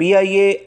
PIA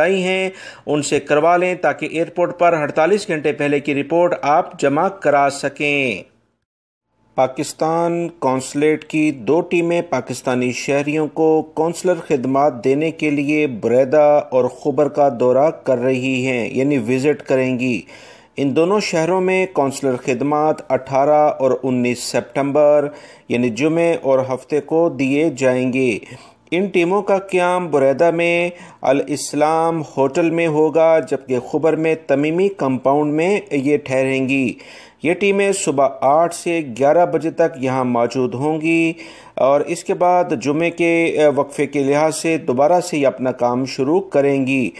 بتائی ہیں ان سے کروا لیں تاکہ ایئرپورٹ پر 48 گھنٹے پہلے کی رپورٹ آپ جمع کرا سکیں۔ پاکستان کونسلیٹ کی 2 ٹیمیں پاکستانی شہریوں کو کونسلر خدمات دینے کے لیے بریدہ اور خبر کا دورہ کر رہی ہیں، یعنی وزٹ کریں گی۔ ان دونوں شہروں میں کونسلر خدمات 18 اور 19 سپٹمبر یعنی جمعے اور ہفتے کو دیے جائیں گے۔ ان ٹیموں کا قیام بریدہ میں الاسلام ہوٹل میں ہوگا، جبکہ خبر میں تمیمی کمپاؤنڈ میں یہ ٹھہریں گی۔ یہ ٹیمیں صبح 8 سے 11 بجے تک یہاں موجود ہوں گی اور اس کے بعد جمعے کے وقفے کے لحاظ سے دوبارہ سے یہ اپنا کام شروع کریں گی۔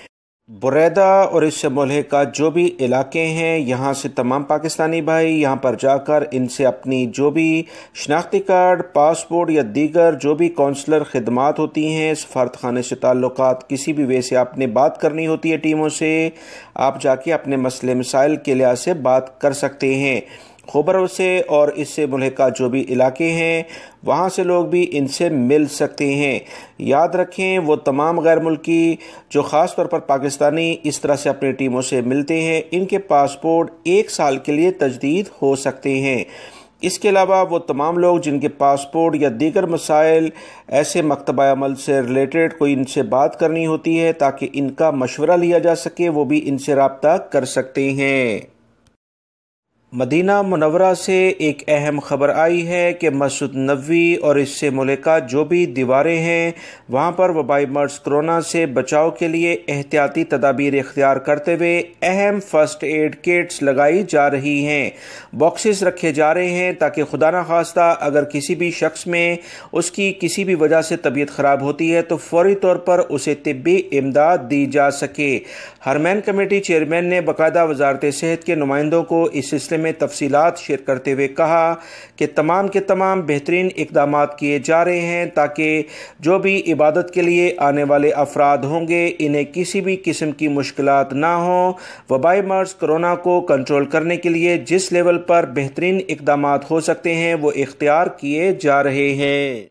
بریدہ اور اس سے ملحقہ جو بھی علاقے ہیں، یہاں سے تمام پاکستانی بھائی یہاں پر جا کر ان سے اپنی جو بھی شناختی کارڈ، پاسپورٹ یا دیگر جو بھی کونسلر خدمات ہوتی ہیں، سفارت خانے سے تعلقات کسی بھی وے سے آپ نے بات کرنی ہوتی ہے ٹیموں سے، آپ جا کے اپنے مسئلے مسائل کے لحاظ سے بات کر سکتے ہیں۔ خبر سے اور اس سے ملحقہ جو بھی علاقے ہیں وہاں سے لوگ بھی ان سے مل سکتے ہیں۔ یاد رکھیں وہ تمام غیر ملکی جو خاص طور پر پاکستانی اس طرح سے اپنی ٹیموں سے ملتے ہیں، ان کے پاسپورٹ 1 سال کے لیے تجدید ہو سکتے ہیں۔ اس کے علاوہ وہ تمام لوگ جن کے پاسپورٹ یا دیگر مسائل ایسے مکتبہ عمل سے ریلیٹڈ کوئی ان سے بات کرنی ہوتی ہے تاکہ ان کا مشورہ لیا جا سکے، وہ بھی ان سے رابطہ کر سکتے ہیں۔ مدینہ منورہ سے ایک اہم خبر آئی ہے کہ مسجد نبوی اور اس سے ملحقہ جو بھی دیواریں ہیں وہاں پر وبائی مرض کرونا سے بچاؤ کے لیے احتیاطی تدابیر اختیار کرتے ہوئے اہم فرسٹ ایڈ کٹس لگائی جا رہی ہیں، باکسز رکھے جا رہے ہیں تاکہ خدا نخواستہ اگر کسی بھی شخص میں اس کی کسی بھی وجہ سے طبیعت خراب ہوتی ہے تو فوری طور پر اسے طبی امداد دی جا سکے۔ حرمین کمیٹی چیئرمین نے باقاعدہ وزارت صحت کے نمائندوں کو اس سلسلے میں تفصیلات شیئر کرتے ہوئے کہا کہ تمام کے تمام بہترین اقدامات کیے جا رہے ہیں تاکہ جو بھی عبادت کے لیے آنے والے افراد ہوں گے انہیں کسی بھی قسم کی مشکلات نہ ہوں۔ وبائی مرض کرونا کو کنٹرول کرنے کے لیے جس لیول پر بہترین اقدامات ہو سکتے ہیں وہ اختیار کیے جا رہے ہیں۔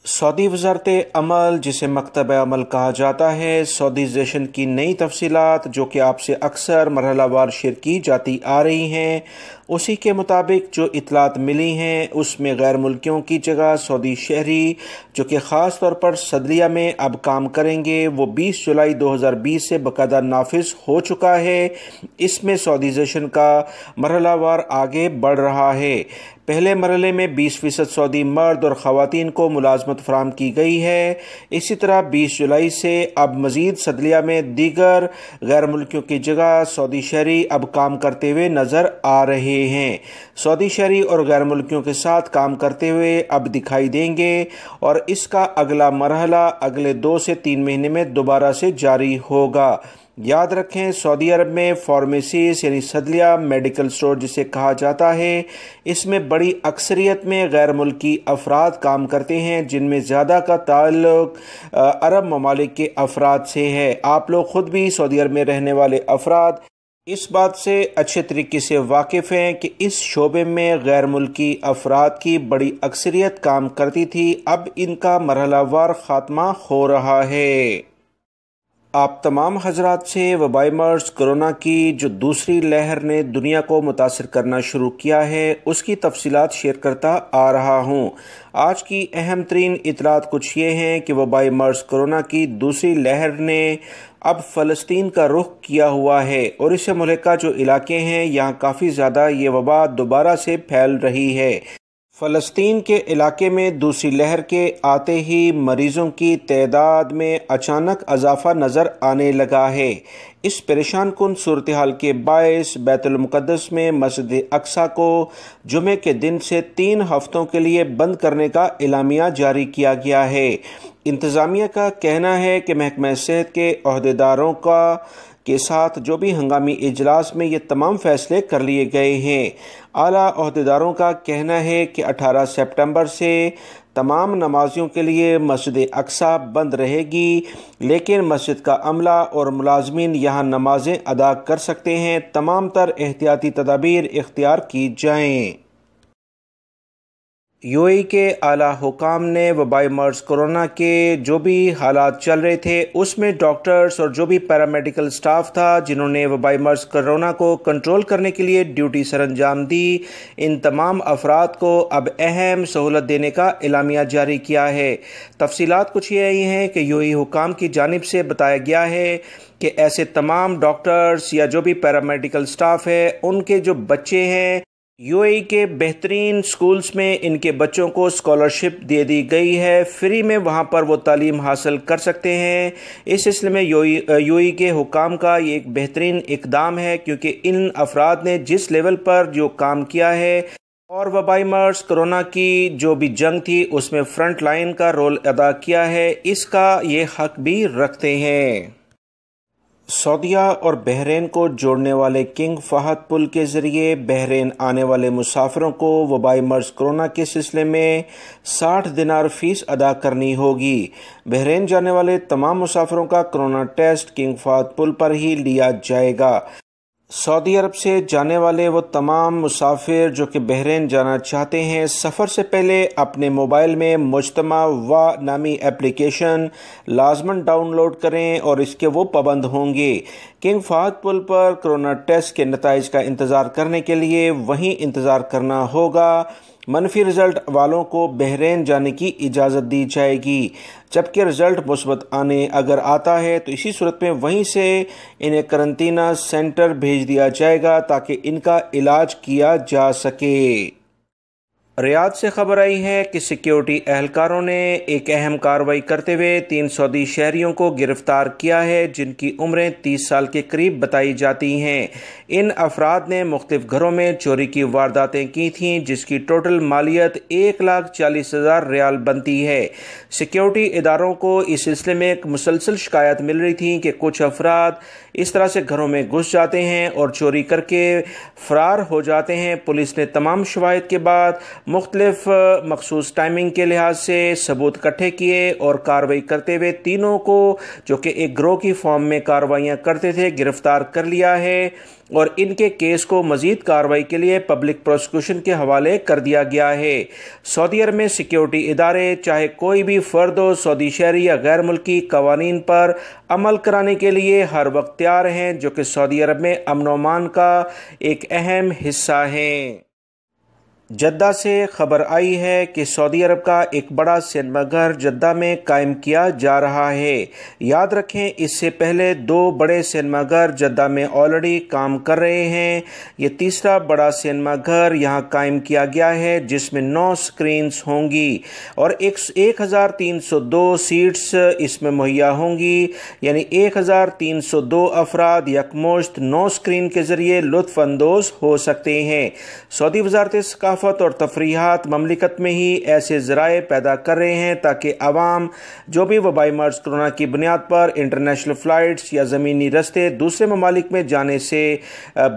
سعودی وزارت عمل جسے مکتبہ عمل کہا جاتا ہے، سعودیزیشن کی نئی تفصیلات جو کہ آپ سے اکثر مرحلہ وار شیئر کی جاتی آ رہی ہیں، اسی کے مطابق جو اطلاعات ملی ہیں اس میں غیر ملکیوں کی جگہ سعودی شہری جو کہ خاص طور پر صدلیہ میں اب کام کریں گے وہ 20 جولائی 2020 سے باقاعدہ نافذ ہو چکا ہے۔ اس میں سعودیزیشن کا مرحلہ وار آگے بڑھ رہا ہے۔ پہلے مرحلے میں 20% سعودی مرد اور خواتین کو ملازمت فراہم کی گئی ہے۔ اسی طرح 20 جولائی سے اب مزید صدلیہ میں دیگر غیر ملکیوں کی جگہ سعودی شہری اب کام کرتے ہوئے نظر آ رہے ہیں۔ سعودی شہری اور غیر ملکیوں کے ساتھ کام کرتے ہوئے اب دکھائی دیں گے اور اس کا اگلا مرحلہ اگلے 2 سے 3 مہینے میں دوبارہ سے جاری ہوگا۔ یاد رکھیں سعودی عرب میں فارمیسیز یعنی صیدلیہ میڈیکل سٹور جسے کہا جاتا ہے، اس میں بڑی اکثریت میں غیر ملکی افراد کام کرتے ہیں جن میں زیادہ کا تعلق عرب ممالک کے افراد سے ہے۔ آپ لوگ خود بھی سعودی عرب میں رہنے والے افراد اس بات سے اچھے طریقے سے واقف ہیں کہ اس شعبے میں غیر ملکی افراد کی بڑی اکثریت کام کرتی تھی، اب ان کا مرحلہ وار خاتمہ ہو رہا ہے۔ آپ تمام حضرات سے وبائی مرض کرونا کی جو دوسری لہر نے دنیا کو متاثر کرنا شروع کیا ہے اس کی تفصیلات شیئر کرتا آ رہا ہوں۔ آج کی اہم ترین اطلاعات کچھ یہ ہیں کہ وبائی مرض کرونا کی دوسری لہر نے اب فلسطین کا رخ کیا ہوا ہے اور اس سے ملحقہ جو علاقے ہیں یہاں کافی زیادہ یہ وبا دوبارہ سے پھیل رہی ہے۔ فلسطین کے علاقے میں دوسری لہر کے آتے ہی مریضوں کی تعداد میں اچانک اضافہ نظر آنے لگا ہے۔ اس پریشان کن صورتحال کے باعث بیت المقدس میں مسجد اقصیٰ کو جمعے کے دن سے 3 ہفتوں کے لیے بند کرنے کا اعلامیہ جاری کیا گیا ہے۔ انتظامیہ کا کہنا ہے کہ محکمہ صحت کے عہدیداروں کے ساتھ جو بھی ہنگامی اجلاس میں یہ تمام فیصلے کر لیے گئے ہیں۔ اعلیٰ عہدیداروں کا کہنا ہے کہ 18 سپٹمبر سے تمام نمازیوں کے لیے مسجد اقصیٰ بند رہے گی، لیکن مسجد کا عملہ اور ملازمین یہاں نمازیں ادا کر سکتے ہیں۔ تمام تر احتیاطی تدابیر اختیار کی جائیں۔ UAE کے اعلیٰ حکام نے وبائی مرض کرونا کے جو بھی حالات چل رہے تھے اس میں ڈاکٹرز اور جو بھی پیرامیڈیکل سٹاف تھا جنہوں نے وبائی مرض کرونا کو کنٹرول کرنے کے لیے ڈیوٹی سر انجام دی، ان تمام افراد کو اب اہم سہولت دینے کا اعلامیہ جاری کیا ہے۔ تفصیلات کچھ یہ آئی ہیں کہ UAE حکام کی جانب سے بتایا گیا ہے کہ ایسے تمام ڈاکٹرز یا جو بھی پیرامیڈیکل سٹاف ہے ان کے جو بچے ہیں UAE کے بہترین سکولز میں ان کے بچوں کو اسکالرشپ دے دی گئی ہے، فری میں وہاں پر وہ تعلیم حاصل کر سکتے ہیں۔ اس سلسلے میں UAE کے حکام کا یہ ایک بہترین اقدام ہے، کیونکہ ان افراد نے جس لیول پر جو کام کیا ہے اور وبائی مرض کرونا کی جو بھی جنگ تھی اس میں فرنٹ لائن کا رول ادا کیا ہے، اس کا یہ حق بھی رکھتے ہیں۔ سعودیہ اور بحرین کو جوڑنے والے کنگ فہد پل کے ذریعے بحرین آنے والے مسافروں کو وبائی مرض کرونا کے سلسلے میں 60 دینار فیس ادا کرنی ہوگی۔ بحرین جانے والے تمام مسافروں کا کرونا ٹیسٹ کنگ فہد پل پر ہی لیا جائے گا۔ سعودی عرب سے جانے والے وہ تمام مسافر جو کہ بحرین جانا چاہتے ہیں، سفر سے پہلے اپنے موبائل میں مجتمع نامی اپلیکیشن لازماً ڈاؤن لوڈ کریں اور اس کے وہ پابند ہوں گے۔ کنگ فہد پل پر کرونا ٹیسٹ کے نتائج کا انتظار کرنے کے لیے وہیں انتظار کرنا ہوگا۔ منفی رزلٹ والوں کو بحرین جانے کی اجازت دی جائے گی، جبکہ رزلٹ مثبت اگر آتا ہے تو اسی صورت میں وہیں سے انہیں قرنطینہ سینٹر بھیج دیا جائے گا تاکہ ان کا علاج کیا جا سکے۔ ریاض سے خبر آئی ہے کہ سیکیورٹی اہلکاروں نے ایک اہم کارروائی کرتے ہوئے 3 سعودی شہریوں کو گرفتار کیا ہے جن کی عمریں 30 سال کے قریب بتائی جاتی ہیں۔ ان افراد نے مختلف گھروں میں چوری کی وارداتیں کی تھیں جس کی ٹوٹل مالیت 1,40,000 ریال بنتی ہے۔ سیکیورٹی اداروں کو اس سلسلے میں ایک مسلسل شکایت مل رہی تھی کہ کچھ افراد اس طرح سے گھروں میں گھس جاتے ہیں اور چوری کر کے فرار ہو جاتے ہیں۔ پولیس نے تمام شواہد کے بعد مختلف مخصوص ٹائمنگ کے لحاظ سے ثبوت اکٹھے کیے اور کارروائی کرتے ہوئے تینوں کو جو کہ ایک گروہ کی فارم میں کارروائیاں کرتے تھے گرفتار کر لیا ہے اور ان کے کیس کو مزید کارروائی کے لیے پبلک پروسیکیوشن کے حوالے کر دیا گیا ہے۔ سعودی عرب میں سیکیورٹی ادارے چاہے کوئی بھی فرد ہو، سعودی شہری یا غیر ملکی، قوانین پر عمل کرانے کے لیے ہر وقت تیار ہیں، جو کہ سعودی عرب میں امن و امان کا ایک اہم حصہ ہیں۔ جدہ سے خبر آئی ہے کہ سعودی عرب کا ایک بڑا سینما گھر جدہ میں قائم کیا جا رہا ہے۔ یاد رکھیں اس سے پہلے 2 بڑے سینما گھر جدہ میں آلریڈی کام کر رہے ہیں۔ یہ تیسرا بڑا سینما گھر یہاں قائم کیا گیا ہے جس میں 9 سکرینز ہوں گی اور 1302 سیٹس اس میں مہیا ہوں گی، یعنی 1302 افراد یکمشت 9 سکرین کے ذریعے لطف اندوز ہو سکتے ہیں۔ سعودی وزارت ثقافت اور تفریحات مملکت میں ہی ایسے ذرائع پیدا کر رہے ہیں تاکہ عوام جو بھی وبائی مرض کرونا کی بنیاد پر انٹرنیشنل فلائٹس یا زمینی رستے دوسرے ممالک میں جانے سے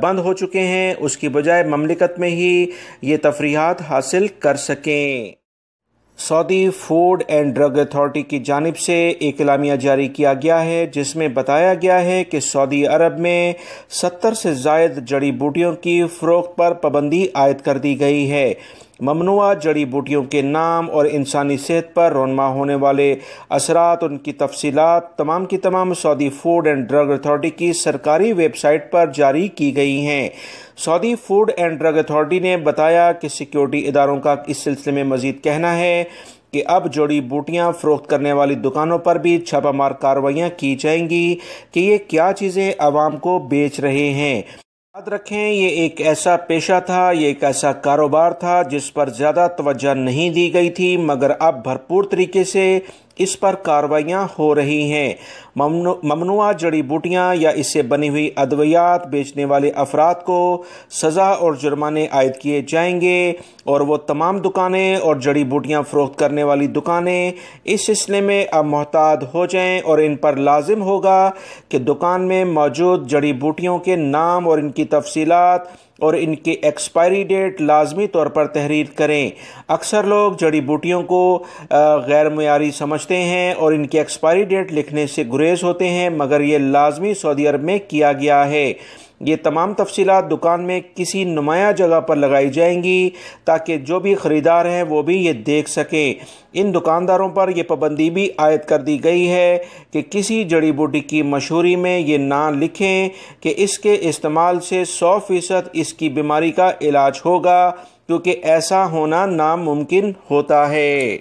بند ہو چکے ہیں، اس کی بجائے مملکت میں ہی یہ تفریحات حاصل کر سکیں۔ سعودی فوڈ اینڈ ڈرگ اتھارٹی کی جانب سے ایک اعلامیہ جاری کیا گیا ہے جس میں بتایا گیا ہے کہ سعودی عرب میں 70 سے زائد جڑی بوٹیوں کی فروخت پر پابندی عائد کر دی گئی ہے۔ ممنوعہ جڑی بوٹیوں کے نام اور انسانی صحت پر رونما ہونے والے اثرات، ان کی تفصیلات تمام کی تمام سعودی فوڈ اینڈ ڈرگ اتھارٹی کی سرکاری ویب سائٹ پر جاری کی گئی ہیں۔ سعودی فوڈ اینڈ ڈرگ اتھارٹی نے بتایا کہ سیکیورٹی اداروں کا اس سلسلے میں مزید کہنا ہے کہ اب جڑی بوٹیاں فروخت کرنے والی دکانوں پر بھی چھاپہ مار کارروائیاں کی جائیں گی کہ یہ کیا چیزیں عوام کو بیچ رہے ہیں۔ یاد رکھیں یہ ایک ایسا پیشہ تھا، یہ ایک ایسا کاروبار تھا جس پر زیادہ توجہ نہیں دی گئی تھی، مگر اب بھرپور طریقے سے اس پر کارروائیاں ہو رہی ہیں۔ ممنوعہ جڑی بوٹیاں یا اس سے بنی ہوئی ادویات بیچنے والے افراد کو سزا اور جرمانے عائد کیے جائیں گے اور وہ تمام دکانیں اور جڑی بوٹیاں فروخت کرنے والی دکانیں اس سلسلے میں اب محتاط ہو جائیں اور ان پر لازم ہوگا کہ دکان میں موجود جڑی بوٹیوں کے نام اور ان کی تفصیلات اور ان کے ایکسپائری ڈیٹ لازمی طور پر تحریر کریں۔ اکثر لوگ جڑی بوٹیوں کو غیر معیاری سمجھتے ہیں اور ان کی ایکسپائری ڈیٹ لکھنے سے گریز ہوتے ہیں، مگر یہ لازمی سعودی عرب میں کیا گیا ہے۔ یہ تمام تفصیلات دکان میں کسی نمایاں جگہ پر لگائی جائیں گی تاکہ جو بھی خریدار ہیں وہ بھی یہ دیکھ سکیں۔ ان دکانداروں پر یہ پابندی بھی عائد کر دی گئی ہے کہ کسی جڑی بوٹی کی مشہوری میں یہ نہ لکھیں کہ اس کے استعمال سے 100% اس کی بیماری کا علاج ہوگا، کیونکہ ایسا ہونا ناممکن ہوتا ہے۔